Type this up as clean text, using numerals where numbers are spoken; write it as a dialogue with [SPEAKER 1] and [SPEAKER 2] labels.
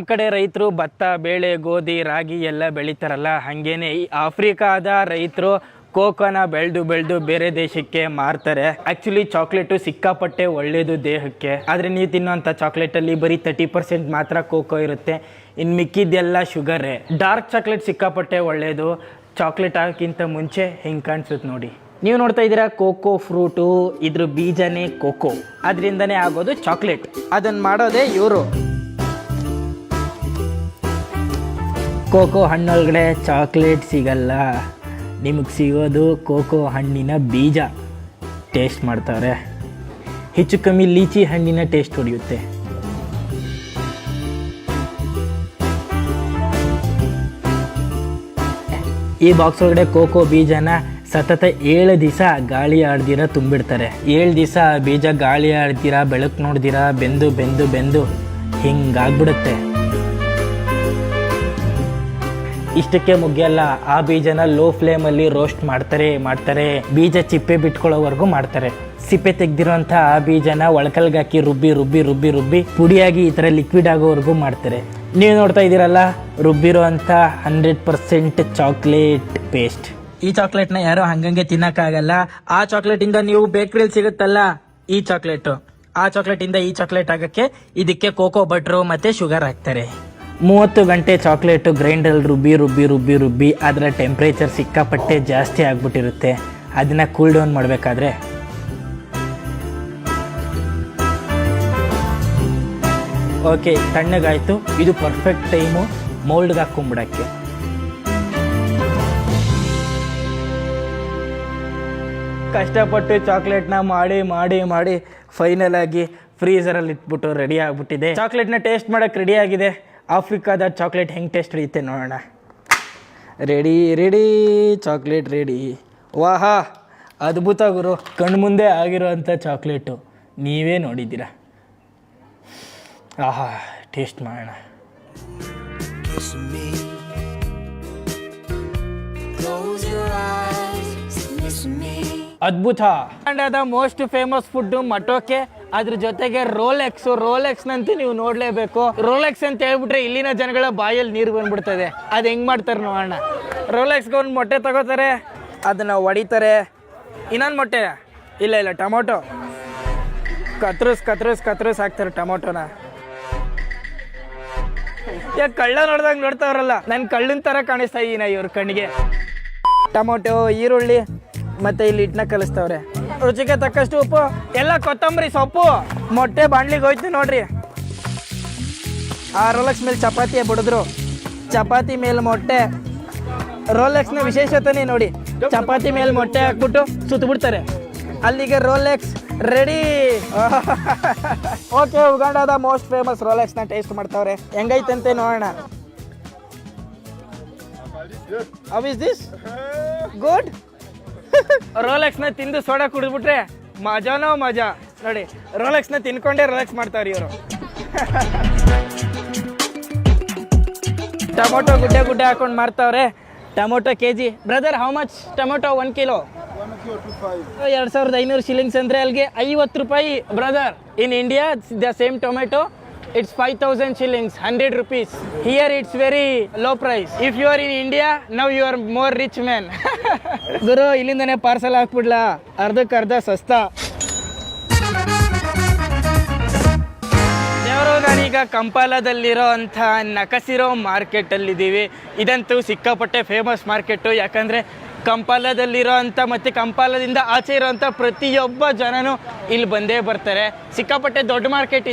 [SPEAKER 1] ನಮ್ಮ ಕಡೆ ರೈತರು ಭತ್ತ ಬೇಳೆ ಗೋಧಿ ರಾಗಿ ಎಲ್ಲ ಬೆಳೀತಾರಲ್ಲ, ಹಾಗೇನೆ ಈ ಆಫ್ರಿಕಾದ ರೈತರು ಕೋಕೋನ ಬೆಳೆದು ಬೇರೆ ದೇಶಕ್ಕೆ ಮಾರ್ತಾರೆ. ಆ್ಯಕ್ಚುಲಿ ಚಾಕ್ಲೇಟು ಸಿಕ್ಕಾಪಟ್ಟೆ ಒಳ್ಳೆಯದು ದೇಹಕ್ಕೆ. ಆದರೆ ನೀವು ತಿನ್ನೋಂಥ ಚಾಕ್ಲೇಟಲ್ಲಿ ಬರೀ 30% ಮಾತ್ರ ಕೋಕೋ ಇರುತ್ತೆ, ಇನ್ನು ಮಿಕ್ಕಿದ್ದೆಲ್ಲ ಶುಗರೇ. ಡಾರ್ಕ್ ಚಾಕ್ಲೇಟ್ ಸಿಕ್ಕಾಪಟ್ಟೆ ಒಳ್ಳೆಯದು. ಚಾಕ್ಲೇಟ್ ಆಗೋಕ್ಕಿಂತ ಮುಂಚೆ ಹಿಂಗೆ ಕಾಣಿಸುತ್ತೆ ನೋಡಿ. ನೀವು ನೋಡ್ತಾ ಇದ್ದೀರಾ ಕೋಕೋ ಫ್ರೂಟು, ಇದ್ರ ಬೀಜನೇ ಕೋಕೋ, ಅದರಿಂದನೇ ಆಗೋದು ಚಾಕ್ಲೇಟ್. ಅದನ್ನು ಮಾಡೋದೇ ಇವರು. ಕೋಕೋ ಹಣ್ಣೊಳಗಡೆ ಚಾಕ್ಲೇಟ್ ಸಿಗಲ್ಲ, ನಿಮಗೆ ಸಿಗೋದು ಕೋಕೋ ಹಣ್ಣಿನ ಬೀಜ. ಟೇಸ್ಟ್ ಮಾಡ್ತಾರೆ, ಹೆಚ್ಚು ಕಮ್ಮಿ ಲೀಚಿ ಹಣ್ಣಿನ ಟೇಸ್ಟ್ ಹೊಡೆಯುತ್ತೆ. ಈ ಬಾಕ್ಸ್ ಒಳಗಡೆ ಕೋಕೋ ಬೀಜನ ಸತತ 7 ದಿವಸ ಗಾಳಿ ಆಡ್ದಿರ ತುಂಬಿಡ್ತಾರೆ. 7 ದಿವಸ ಬೀಜ ಗಾಳಿ ಆಡ್ದಿರ, ಬೆಳಕು ನೋಡ್ದಿರ ಬೆಂದು ಹಿಂಗಾಗ್ಬಿಡುತ್ತೆ. ಇಷ್ಟಕ್ಕೆ ಮುಗಿಯಲ್ಲ, ಆ ಬೀಜನ ಲೋ ಫ್ಲೇಮಲ್ಲಿ ರೋಸ್ಟ್ ಮಾಡ್ತಾರೆ. ಬೀಜ ಚಿಪ್ಪೆ ಬಿಟ್ಕೊಳ್ಳೋವರೆಗೂ ಮಾಡ್ತಾರೆ. ಸಿಪ್ಪೆ ತೆಗ್ದಿರೋಂಥ ಆ ಬೀಜನ ಒಳಕಲ್ಗೆ ಹಾಕಿ ರುಬ್ಬಿ ಪುಡಿಯಾಗಿ ಈ ಥರ ಲಿಕ್ವಿಡ್ ಆಗೋವರೆಗೂ ಮಾಡ್ತಾರೆ. ನೀವು ನೋಡ್ತಾ ಇದ್ದೀರಲ್ಲ, ರುಬ್ಬಿರೋ ಅಂಥ 100% ಚಾಕ್ಲೇಟ್ ಪೇಸ್ಟ್. ಈ ಚಾಕ್ಲೇಟ್ನ ಯಾರೋ ಹಂಗಂಗೆ ತಿನ್ನಕ್ಕಾಗಲ್ಲ. ಆ ಚಾಕ್ಲೇಟಿಂದ ನೀವು ಬೇಕ್ರಿಯಲ್ಲಿ ಸಿಗುತ್ತಲ್ಲ ಈ ಚಾಕ್ಲೇಟು, ಆ ಚಾಕ್ಲೇಟಿಂದ ಈ ಚಾಕ್ಲೇಟ್ ಆಗೋಕ್ಕೆ ಇದಕ್ಕೆ ಕೋಕೋ ಬಟ್ರು ಮತ್ತು ಶುಗರ್ ಹಾಕ್ತಾರೆ. 30 ಗಂಟೆ ಚಾಕ್ಲೇಟು ಗ್ರೈಂಡಲ್ಲಿ ರುಬ್ಬಿ ಅದರ ಟೆಂಪ್ರೇಚರ್ ಸಿಕ್ಕಾಪಟ್ಟೆ ಜಾಸ್ತಿ ಆಗಿಬಿಟ್ಟಿರುತ್ತೆ. ಅದನ್ನು ಕೂಲ್ ಡೌನ್ ಮಾಡಬೇಕಾದ್ರೆ ಓಕೆ ತಣ್ಣಗಾಯಿತು. ಇದು ಪರ್ಫೆಕ್ಟ್ ಟೈಮು ಮೋಲ್ಡ್ಗೆ ಹಾಕ್ಕೊಂಬಿಡೋಕ್ಕೆ. ಕಷ್ಟಪಟ್ಟು ಚಾಕ್ಲೇಟ್ನ ಮಾಡಿ ಫೈನಲ್ ಆಗಿ ಫ್ರೀಸರಲ್ಲಿ ಇಟ್ಬಿಟ್ಟು ರೆಡಿ ಆಗಿಬಿಟ್ಟಿದೆ. ಚಾಕ್ಲೇಟ್ನ ಟೇಸ್ಟ್ ಮಾಡೋಕ್ಕೆ ರೆಡಿ ಆಗಿದೆ. ಆಫ್ರಿಕಾದ ಚಾಕ್ಲೇಟ್ ಹೆಂಗೆ ಟೇಸ್ಟ್ ಹಿಡಿಯುತ್ತೆ ನೋಡೋಣ. Ready chocolate ready. ವಾಹಾ, ಅದ್ಭುತ ಗುರು, ಕಣ್ಮುಂದೆ ಆಗಿರೋವಂಥ ಚಾಕ್ಲೇಟು ನೀವೇ ನೋಡಿದ್ದೀರಾ. ಆಹಾ, ಟೇಸ್ಟ್ ಮಾಡೋಣ. ಅದ್ಭುತ. ಇಂಡಿಯಾದ ಮೋಸ್ಟ್ ಫೇಮಸ್ ಫುಡ್ ಮಟೋಕೆ, ಅದ್ರ ಜೊತೆಗೆ ರೋಲೆಕ್ಸ್ ನಂತೂ ನೀವು ನೋಡ್ಲೇಬೇಕು. ರೋಲೆಕ್ಸ್ ಅಂತ ಹೇಳ್ಬಿಟ್ರೆ ಇಲ್ಲಿನ ಜನಗಳ ಬಾಯಲ್ಲಿ ನೀರು ಬಂದ್ಬಿಡ್ತದೆ. ಅದು ಹೆಂಗ್ ಮಾಡ್ತಾರೆ ನೋಡೋಣ. ರೋಲೆಕ್ಸ್ಗೆ ಒಂದು ಮೊಟ್ಟೆ ತಗೋತಾರೆ, ಅದನ್ನ ಹೊಡಿತಾರೆ. ಇನ್ನೊಂದು ಮೊಟ್ಟೆ ಇಲ್ಲ ಟೊಮೊಟೊ ಕತ್ರಸ್ ಹಾಕ್ತಾರೆ ಟೊಮೊಟೊನ. ಯಾಕೆ ಕಳ್ಳ ನೋಡ್ದಂಗೆ ನೋಡ್ತಾವ್ರಲ್ಲ, ನನ್ನ ಕಳ್ಳನ ಥರ ಕಾಣಿಸ್ತಾ ಇದೀನ ಇವ್ರ ಕಣ್ಣಿಗೆ. ಟೊಮೊಟೊ, ಈರುಳ್ಳಿ ಮತ್ತೆ ಇಲ್ಲಿ ಹಿಟ್ಟನ್ನ ಕಲಿಸ್ತವ್ರೆ. ರುಚಿಗೆ ತಕ್ಕಷ್ಟು ಉಪ್ಪು, ಎಲ್ಲ ಕೊತ್ತಂಬರಿ ಸೊಪ್ಪು. ಮೊಟ್ಟೆ ಬಾಣ್ಲಿಗೆ ಹೋಯ್ತು ನೋಡ್ರಿ. ಆ ರೋಲೆಕ್ಸ್ ಮೇಲೆ ಚಪಾತಿ ಬಿಡಿದ್ರು, ಚಪಾತಿ ಮೇಲೆ ಮೊಟ್ಟೆ. ರೋಲೆಕ್ಸ್ನ ವಿಶೇಷತೆನೇ ನೋಡಿ, ಚಪಾತಿ ಮೇಲೆ ಮೊಟ್ಟೆ ಹಾಕ್ಬಿಟ್ಟು ಸುತ್ತಬಿಡ್ತಾರೆ. ಅಲ್ಲಿಗೆ ರೋಲೆಕ್ಸ್ ರೆಡಿ. ಓಕೆ, ಉಗಾಂಡಾದ ಮೋಸ್ಟ್ ಫೇಮಸ್ ರೋಲೆಕ್ಸ್ನ ಟೇಸ್ಟ್ ಮಾಡ್ತಾವ್ರೆ. ಹೆಂಗೈತಂತೆ ನೋಡೋಣ. How is this? ಗುಡ್. ರೋಲೆಕ್ಸ್ನ ತಿಂದು ಸೋಡಾ ಕುಡಿದ್ಬಿಟ್ರೆ ಮಜಾನೋ ಮಜಾ ನೋಡಿ. ರೋಲೆಕ್ಸ್ನ ತಿನ್ಕೊಂಡೇ ರೋಲೆಕ್ಸ್ ಮಾಡ್ತಾವ್ರಿ ಇವರು. ಟೊಮೊಟೊ ಗುಡ್ಡೆ ಹಾಕೊಂಡು ಮಾರ್ತಾವ್ರೆ. Tomato KG brother how much? Tomato 1 kilo 2500 shillings ಅಂದ್ರೆ ಅಲ್ಲಿಗೆ 50 ರೂಪಾಯಿ brother. In India the same tomato it's 5000 shillings, 100 rupees. Here it's very low price. If you are in India, now you are more rich man. ಗುರು, ಇಲ್ಲಿಂದನೇ parcel ಹಾಕ್ಬಿಡ್ಲಾ? ಅರ್ಧಕ್ಕರ್ಧ ಸಸ್ತಾ. ದೇವರು, ನಾನೀಗ ಕಂಪಾಲದಲ್ಲಿರೋ ಅಂಥ ನಕಸಿರೋ ಮಾರ್ಕೆಟಲ್ಲಿದ್ದೀವಿ. ಇದಂತೂ ಸಿಕ್ಕಾಪಟ್ಟೆ ಫೇಮಸ್ ಮಾರ್ಕೆಟು. ಯಾಕಂದರೆ ಕಂಪಾಲದಲ್ಲಿರೋ ಅಂಥ ಮತ್ತು ಕಂಪಾಲದಿಂದ ಆಚೆ ಇರೋವಂಥ ಪ್ರತಿಯೊಬ್ಬ ಜನನೂ ಇಲ್ಲಿ ಬಂದೇ ಬರ್ತಾರೆ. ಸಿಕ್ಕಾಪಟ್ಟೆ ದೊಡ್ಡ ಮಾರ್ಕೆಟ್ ಇದು.